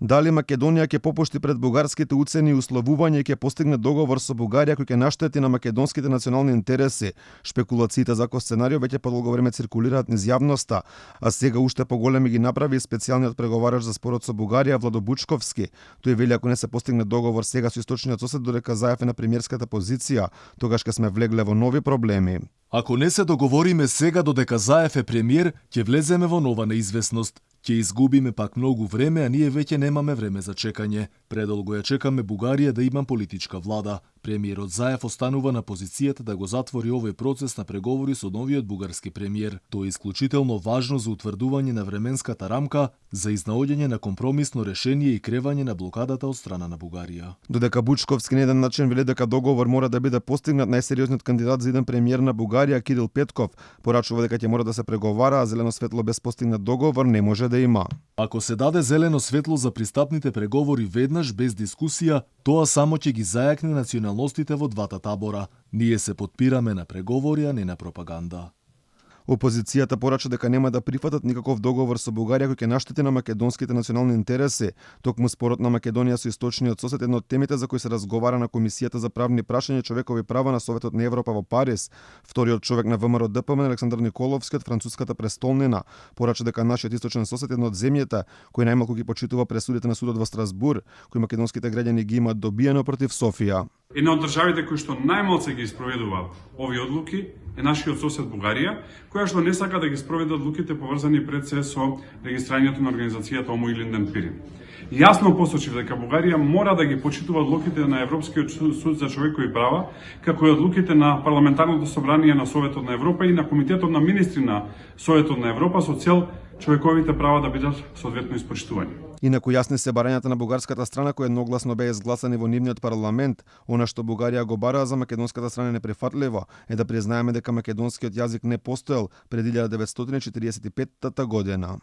Дали Македонија ќе попушти пред бугарските уцени и условувања и ќе постигне договор со Бугарија кој ќе наштети на македонските национални интереси. Шпекулациите за кој сценарио веќе подолго време циркулираат низ јавноста, а сега уште поголеми ги направи и специјалниот преговарач за спорот со Бугарија Владо Бучковски. Тој вели ако не се постигне договор сега со источниот сосед додека Заев е на премиерската позиција, тогаш ќе сме влегле во нови проблеми. Ако не се договориме сега додека Заев е премиер, ќе влеземе во нова неизвестност. Ќе изгубиме пак многу време, а ние веќе немаме време за чекање. Предолго ја чекаме Бугарија да има политичка влада. Премиерот Заев останува на позицијата да го затвори овој процес на преговори со новиот бугарски премиер. Тоа е исклучително важно за утврдување на временската рамка за изнаоѓање на компромисно решение и кревање на блокадата од страна на Бугарија. Додека Бучковски на еден начин вели дека договор мора да биде постигнат, најсериозниот кандидат за еден премиер на Бугарија Кирил Петков порачува дека ќе мора да се преговара, а зелено светло без постигнат договор не може да има. Ако се даде зелено светло за пристапните преговори веднаш без дискусија, тоа само ќе ги зајакне националностите во двата табора. Ние се потпираме на преговори, а не на пропаганда. Опозицијата порача дека нема да прифатат никаков договор со Бугарија кој ќе наштети на македонските национални интереси. Токму спорот на Македонија со источниот сосед една од темите за кои се разговара на Комисијата за правни прашања и човекови права на Советот на Европа во Париз. Вториот човек на ВМРО ДПМН Александар Николовски од француската престолнина порача дека нашиот источен сосед е една од земјите кој најмалку ги почитува пресудите на судот во Страсбур, кои македонските граѓани ги имаат добиено против Софија. Една од државите кои што најмалку ги испроведува овие одлуки е нашиот сосед Бугарија, која што не сака да ги спроведе одлуките поврзани пред се со регистрирањето на организацијата ОМО или Пирин. Јасно посочив дека Бугарија мора да ги почитува одлуките на Европскиот суд за човекови права, како и одлуките на Парламентарното собрание на Советот на Европа и на Комитетот на министри на Советот на Европа со цел човековите права да бидат соодветно испочитувани. Инаку јасни се барањата на бугарската страна кои едногласно беа изгласани во нивниот парламент. Она што Бугарија го бара за македонската страна неприфатливо е да признаеме дека македонскиот јазик не постоел пред 1945 година.